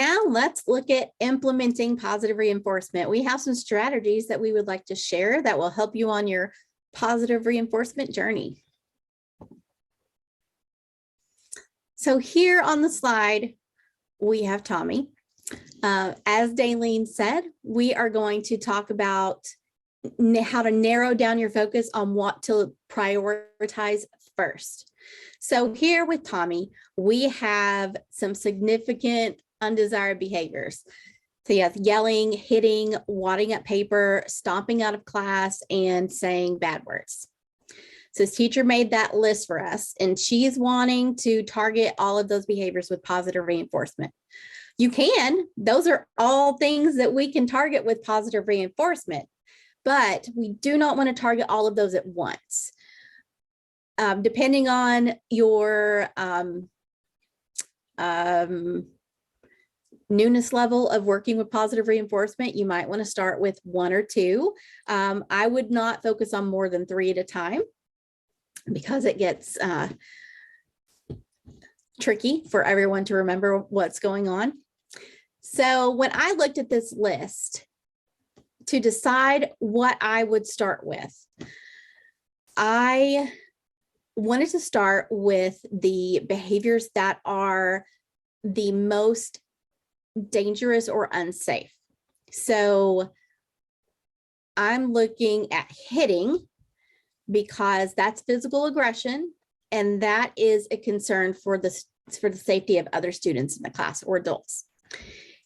Now let's look at implementing positive reinforcement. We have some strategies that we would like to share that will help you on your positive reinforcement journey. So here on the slide, we have Tommy. As Daylene said, we are going to talk about how to narrow down your focus on what to prioritize first. So here with Tommy, we have some significant undesired behaviors. So he has yelling, hitting, wadding up paper, stomping out of class, and saying bad words. So his teacher made that list for us, and she's wanting to target all of those behaviors with positive reinforcement. You can, those are all things that we can target with positive reinforcement, but we do not want to target all of those at once. Depending on your newness level of working with positive reinforcement, you might want to start with 1 or 2. I would not focus on more than 3 at a time because it gets tricky for everyone to remember what's going on. So when I looked at this list to decide what I would start with, I wanted to start with the behaviors that are the most dangerous or unsafe. So I'm looking at hitting because that's physical aggression, and that is a concern for the safety of other students in the class or adults.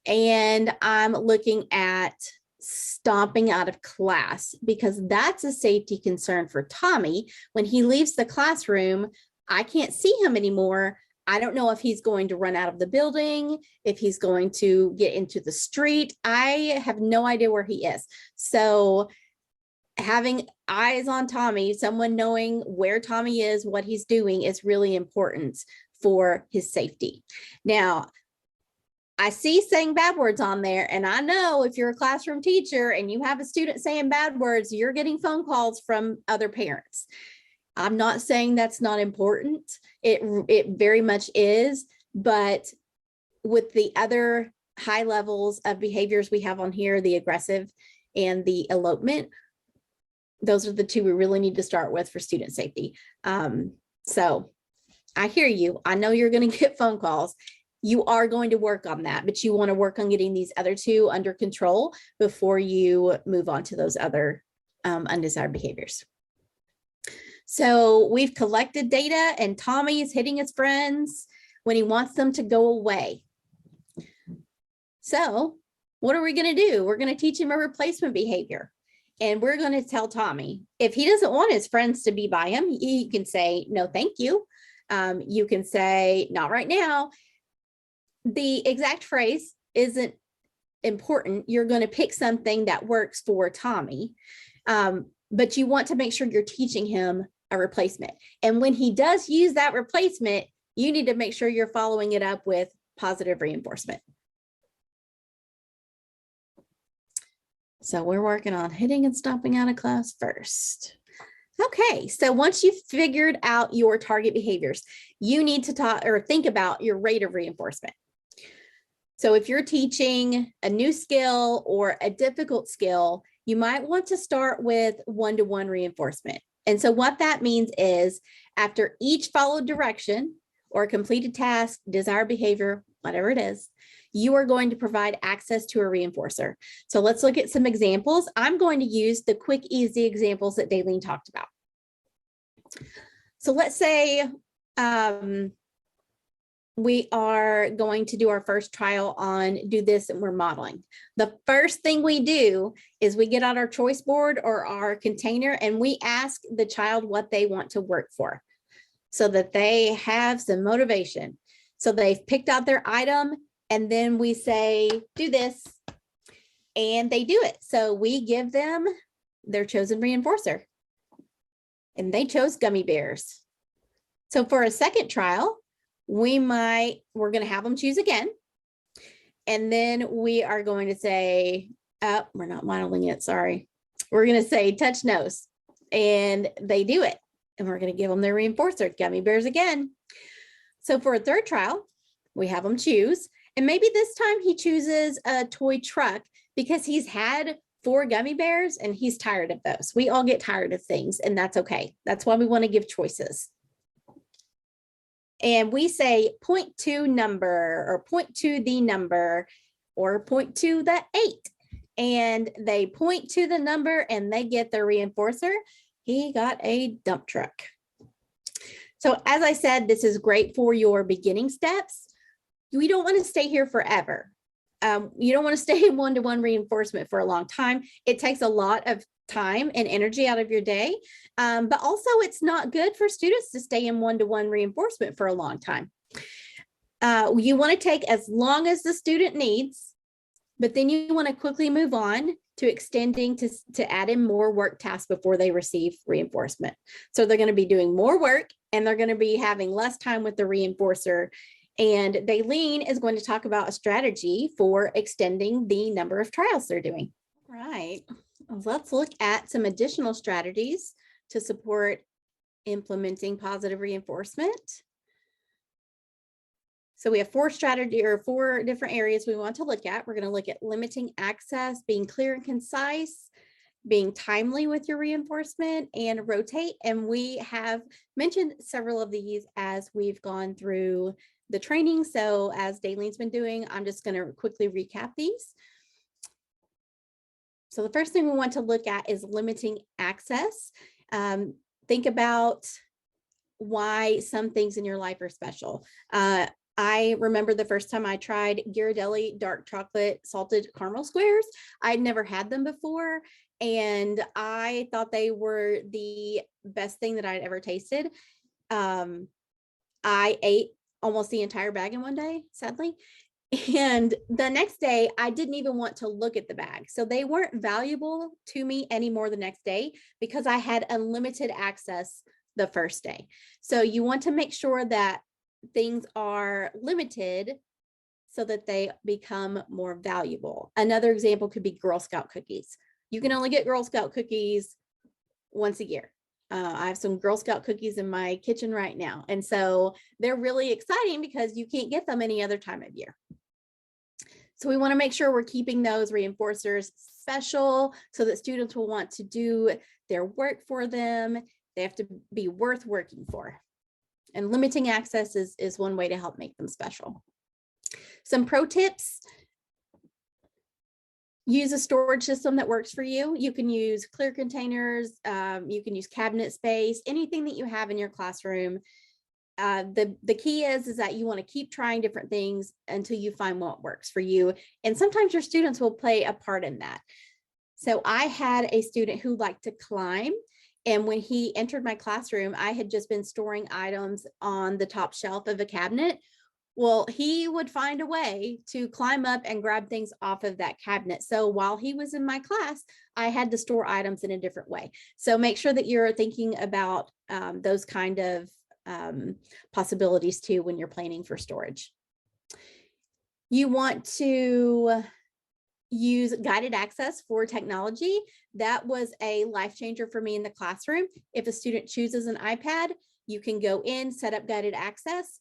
And I'm looking at stomping out of class because that's a safety concern for Tommy. When he leaves the classroom, I can't see him anymore. I don't know if he's going to run out of the building, if he's going to get into the street. I have no idea where he is. So having eyes on Tommy, someone knowing where Tommy is, what he's doing is really important for his safety. Now, I see saying bad words on there, and I know if you're a classroom teacher and you have a student saying bad words, you're getting phone calls from other parents. I'm not saying that's not important. It very much is, but with the other high levels of behaviors we have on here, the aggressive and the elopement, those are the 2 we really need to start with for student safety. So I hear you. I know you're going to get phone calls. You are going to work on that, but you want to work on getting these other 2 under control before you move on to those other undesired behaviors. So we've collected data, and Tommy is hitting his friends when he wants them to go away. So what are we going to do? We're going to teach him a replacement behavior. And we're going to tell Tommy, if he doesn't want his friends to be by him, he can say, no, thank you. You can say, not right now. The exact phrase isn't important. You're going to pick something that works for Tommy, but you want to make sure you're teaching him a replacement. And when he does use that replacement, you need to make sure you're following it up with positive reinforcement. So we're working on hitting and stomping out of class first. Okay, so once you've figured out your target behaviors, you need to talk or think about your rate of reinforcement. So if you're teaching a new skill or a difficult skill, you might want to start with 1-to-1 reinforcement. And so what that means is after each followed direction or completed task, desired behavior, whatever it is, you are going to provide access to a reinforcer. So let's look at some examples. I'm going to use the quick, easy examples that Daylene talked about. So let's say we are going to do our first trial on do this and we're modeling. The first thing we do is we get out our choice board or our container and we ask the child what they want to work for so that they have some motivation. So they've picked out their item and then we say, do this, and they do it. So we give them their chosen reinforcer and they chose gummy bears. So for a second trial, we're going to have them choose again. And then we are going to say, oh, we're not modeling it, sorry. We're going to say touch nose, and they do it. And we're going to give them their reinforcer, gummy bears again. So for a third trial, we have them choose, And maybe this time he chooses a toy truck because he's had 4 gummy bears and he's tired of those. We all get tired of things, and that's okay. That's why we want to give choices. And we say point to number, or point to the number, or point to the 8. And they point to the number and they get their reinforcer. He got a dump truck. So as I said, this is great for your beginning steps. We don't want to stay here forever. You don't want to stay in one-to-one reinforcement for a long time. It takes a lot of time and energy out of your day. But also it's not good for students to stay in one-to-one reinforcement for a long time. You want to take as long as the student needs, but then you want to quickly move on to extending to add in more work tasks before they receive reinforcement. So they're going to be doing more work and they're going to be having less time with the reinforcer. And Daylene is going to talk about a strategy for extending the number of trials they're doing. All right, let's look at some additional strategies to support implementing positive reinforcement. So we have 4 different areas we want to look at. We're going to look at limiting access, being clear and concise, being timely with your reinforcement, and rotate. And we have mentioned several of these as we've gone through the training. So as Daylene's been doing, I'm just going to quickly recap these. So the first thing we want to look at is limiting access. Think about why some things in your life are special. I remember the first time I tried Ghirardelli dark chocolate salted caramel squares. I'd never had them before, and I thought they were the best thing that I'd ever tasted. I ate almost the entire bag in one day, sadly. And the next day, I didn't even want to look at the bag. So they weren't valuable to me anymore the next day because I had unlimited access the first day. So you want to make sure that things are limited so that they become more valuable. Another example could be Girl Scout cookies. You can only get Girl Scout cookies once a year. I have some Girl Scout cookies in my kitchen right now. And so they're really exciting because you can't get them any other time of year. So we want to make sure we're keeping those reinforcers special so that students will want to do their work for them. They have to be worth working for. And limiting access is one way to help make them special. Some pro tips. Use a storage system that works for you. You can use clear containers. You can use cabinet space, anything that you have in your classroom. The key is that you want to keep trying different things until you find what works for you. And sometimes your students will play a part in that. So I had a student who liked to climb. And when he entered my classroom, I had just been storing items on the top shelf of a cabinet. Well, he would find a way to climb up and grab things off of that cabinet. So while he was in my class, I had to store items in a different way. So make sure that you're thinking about those kind of possibilities too when you're planning for storage. You want to use guided access for technology. That was a life changer for me in the classroom. If a student chooses an iPad, you can go in, set up guided access,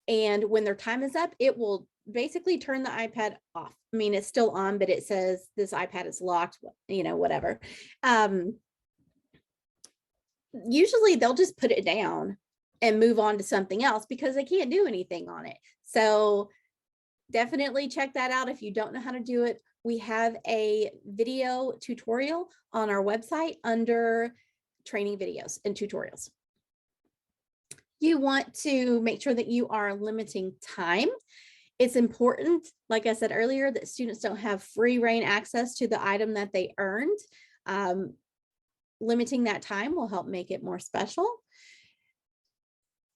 and when their time is up, it will basically turn the iPad off. I mean, it's still on, but it says this iPad is locked, whatever. Usually they'll just put it down and move on to something else because they can't do anything on it. So definitely check that out if you don't know how to do it. We have a video tutorial on our website under training videos and tutorials. You want to make sure that you are limiting time. It's important, like I said earlier, that students don't have free reign access to the item that they earned. Limiting that time will help make it more special.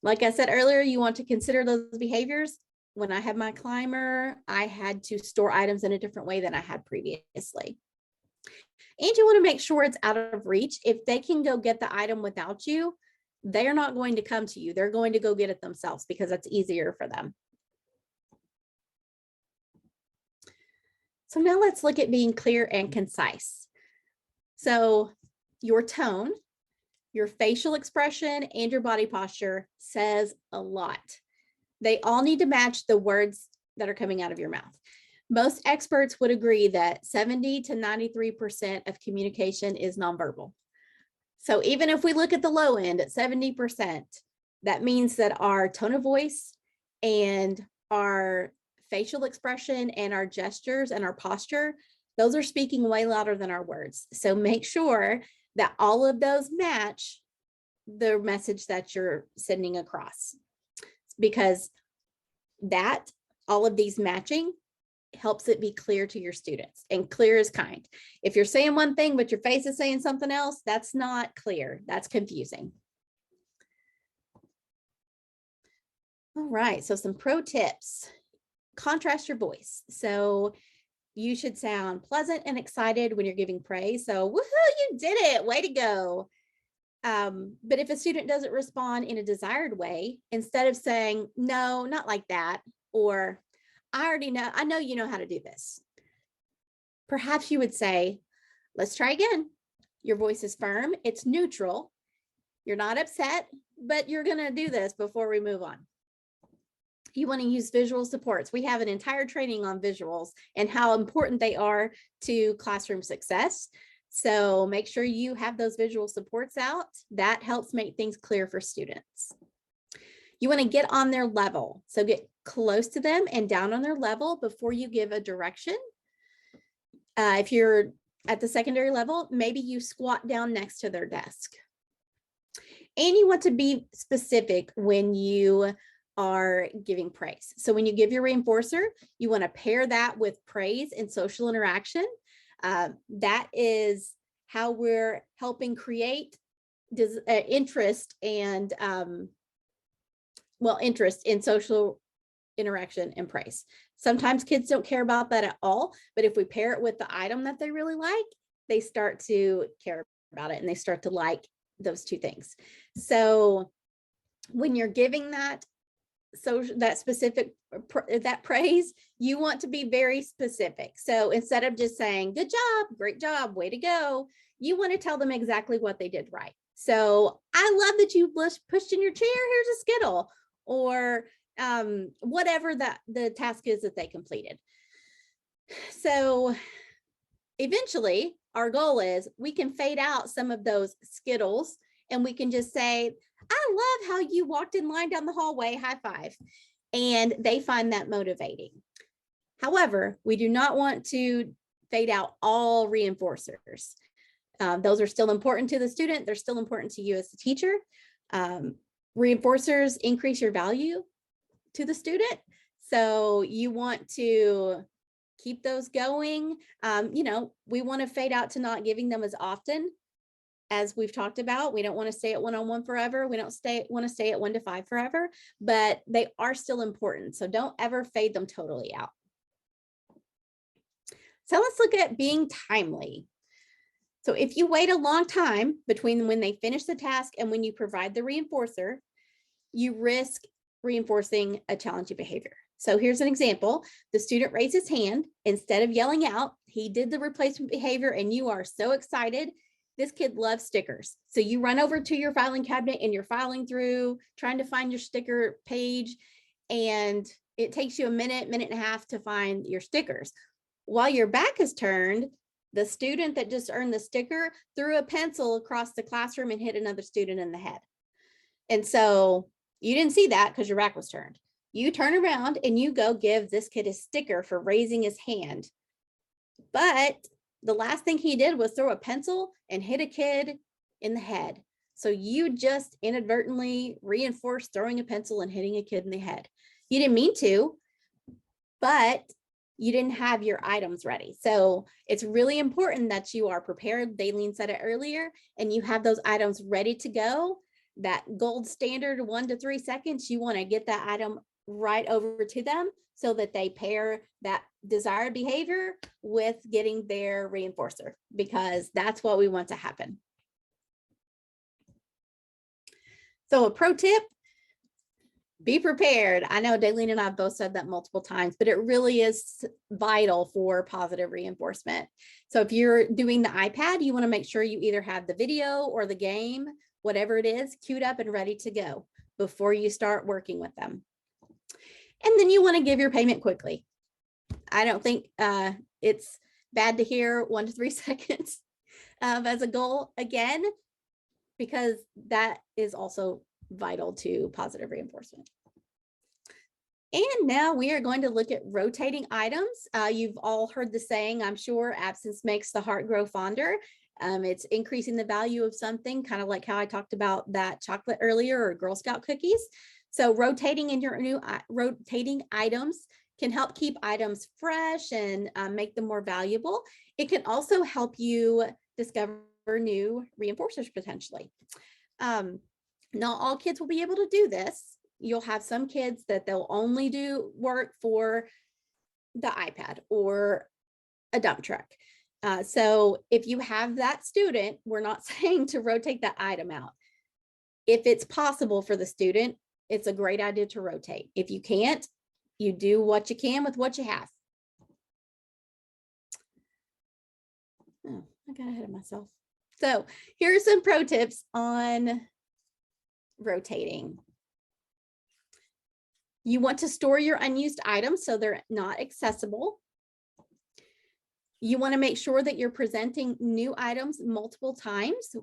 Like I said earlier, you want to consider those behaviors. When I had my climber, I had to store items in a different way than I had previously. And you want to make sure it's out of reach. If they can go get the item without you, they're not going to come to you. They're going to go get it themselves because that's easier for them. So now let's look at being clear and concise. So your tone, your facial expression, and your body posture says a lot. They all need to match the words that are coming out of your mouth. Most experts would agree that 70 to 93% of communication is nonverbal. So even if we look at the low end at 70%, that means that our tone of voice and our facial expression and our gestures and our posture, those are speaking way louder than our words. So make sure that all of those match the message that you're sending across, because that all of these matching helps it be clear to your students, and clear is kind. If you're saying one thing, but your face is saying something else, that's not clear. That's confusing. All right, so some pro tips. Contrast your voice. So you should sound pleasant and excited when you're giving praise. So, woohoo, you did it, way to go. But if a student doesn't respond in a desired way, instead of saying, no, not like that, or I already know, I know you know how to do this, perhaps you would say, let's try again. Your voice is firm, it's neutral, you're not upset, but you're going to do this before we move on. You want to use visual supports. We have an entire training on visuals and how important they are to classroom success. So make sure you have those visual supports out. That helps make things clear for students. You want to get on their level. So get close to them and down on their level before you give a direction. If you're at the secondary level, maybe you squat down next to their desk. And you want to be specific when you are giving praise. So when you give your reinforcer, you want to pair that with praise and social interaction. That is how we're helping create interest and interest in social interaction and praise. Sometimes kids don't care about that at all, but if we pair it with the item that they really like, they start to care about it and they start to like those two things. So when you're giving that specific praise, you want to be very specific. So instead of just saying, good job, great job, way to go, you want to tell them exactly what they did right. So I love that you pushed in your chair, here's a Skittle, or whatever the task is that they completed. So eventually our goal is we can fade out some of those Skittles and we can just say, I love how you walked in line down the hallway, high five. And they find that motivating. However, we do not want to fade out all reinforcers. Those are still important to the student. They're still important to you as the teacher. Reinforcers increase your value to the student. So you want to keep those going. We want to fade out to not giving them as often as we've talked about. We don't want to stay at one-on-one forever. We don't want to stay at 1 to 5 forever, but they are still important. So don't ever fade them totally out. So let's look at being timely. So if you wait a long time between when they finish the task and when you provide the reinforcer, you risk reinforcing a challenging behavior. So here's an example. The student raised his hand. Instead of yelling out, he did the replacement behavior and you are so excited. This kid loves stickers. So you run over to your filing cabinet and you're filing through, trying to find your sticker page. And it takes you a minute and a half to find your stickers. While your back is turned, the student that just earned the sticker threw a pencil across the classroom and hit another student in the head. And so you didn't see that because your back was turned. You turn around and you go give this kid a sticker for raising his hand. But the last thing he did was throw a pencil and hit a kid in the head. So you just inadvertently reinforced throwing a pencil and hitting a kid in the head. You didn't mean to, but you didn't have your items ready. So it's really important that you are prepared. Daylene said it earlier, and you have those items ready to go. That gold standard 1 to 3 seconds, you want to get that item right over to them so that they pair that desired behavior with getting their reinforcer, because that's what we want to happen. So a pro tip, be prepared. I know Daylene and I have both said that multiple times, but it really is vital for positive reinforcement. So if you're doing the iPad, you want to make sure you either have the video or the game, whatever it is, queued up and ready to go before you start working with them. And then you want to give your payment quickly. I don't think it's bad to hear 1 to 3 seconds as a goal again, because that is also vital to positive reinforcement. And now we are going to look at rotating items. You've all heard the saying, I'm sure, absence makes the heart grow fonder. It's increasing the value of something, kind of like how I talked about that chocolate earlier, or Girl Scout cookies. So rotating in your new rotating items can help keep items fresh and make them more valuable. It can also help you discover new reinforcers potentially. Not all kids will be able to do this. You'll have some kids that they'll only do work for the iPad or a dump truck. So if you have that student, we're not saying to rotate that item out. If it's possible for the student, it's a great idea to rotate. If you can't, you do what you can with what you have. Oh, I got ahead of myself. So here are some pro tips on rotating. You want to store your unused items so they're not accessible. You want to make sure that you're presenting new items multiple times,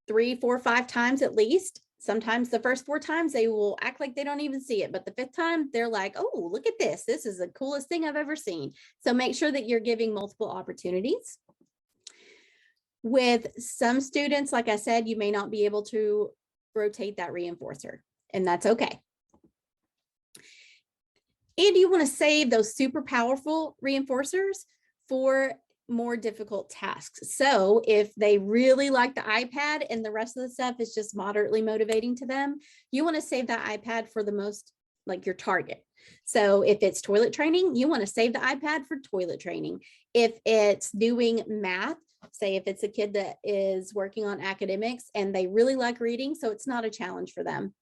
3, 4, 5 times at least. Sometimes the first 4 times they will act like they don't even see it, but the 5th time they're like, oh, look at this. This is the coolest thing I've ever seen. So make sure that you're giving multiple opportunities. With some students, like I said, you may not be able to rotate that reinforcer, and that's okay. And you want to save those super powerful reinforcers for more difficult tasks. So if they really like the iPad and the rest of the stuff is just moderately motivating to them, you want to save that iPad for the most, like your target. So if it's toilet training, you want to save the iPad for toilet training. If it's doing math, say if it's a kid that is working on academics and they really like reading, so it's not a challenge for them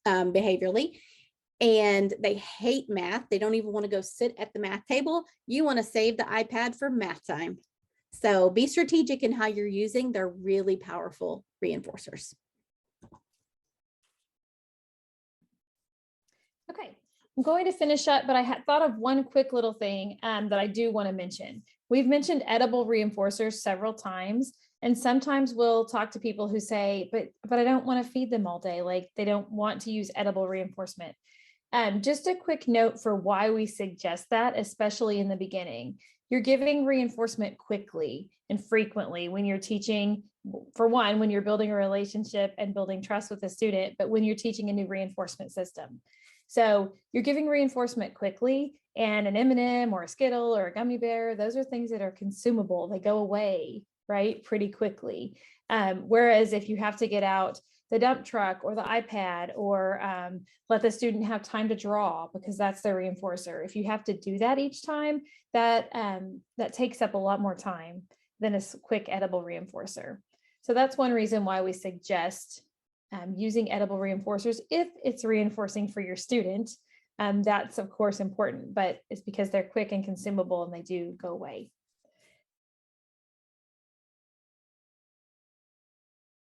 behaviorally, and they hate math, they don't even want to go sit at the math table, you want to save the iPad for math time. So be strategic in how you're using their really powerful reinforcers. Okay, I'm going to finish up, but I had thought of one quick little thing that I do want to mention. We've mentioned edible reinforcers several times, and sometimes we'll talk to people who say, but I don't want to feed them all day. Like they don't want to use edible reinforcement. Just a quick note for why we suggest that, especially in the beginning. You're giving reinforcement quickly and frequently when you're teaching, for one, when you're building a relationship and building trust with a student, but when you're teaching a new reinforcement system. So you're giving reinforcement quickly, and an M&M or a Skittle or a gummy bear, those are things that are consumable. They go away, right, pretty quickly. Whereas if you have to get out the dump truck or the iPad, or let the student have time to draw because that's their reinforcer. If you have to do that each time, that takes up a lot more time than a quick edible reinforcer. So that's one reason why we suggest using edible reinforcers if it's reinforcing for your student. That's of course important, but it's because they're quick and consumable and they do go away